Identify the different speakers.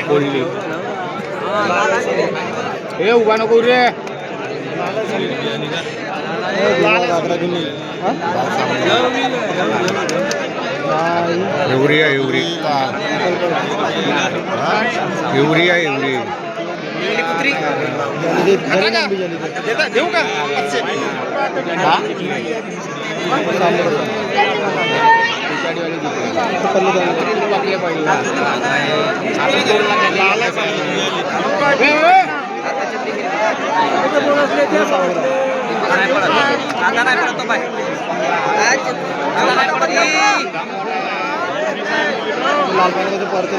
Speaker 1: बोलली हे उभा नको रे एवढी देऊ का लाल पाणी परत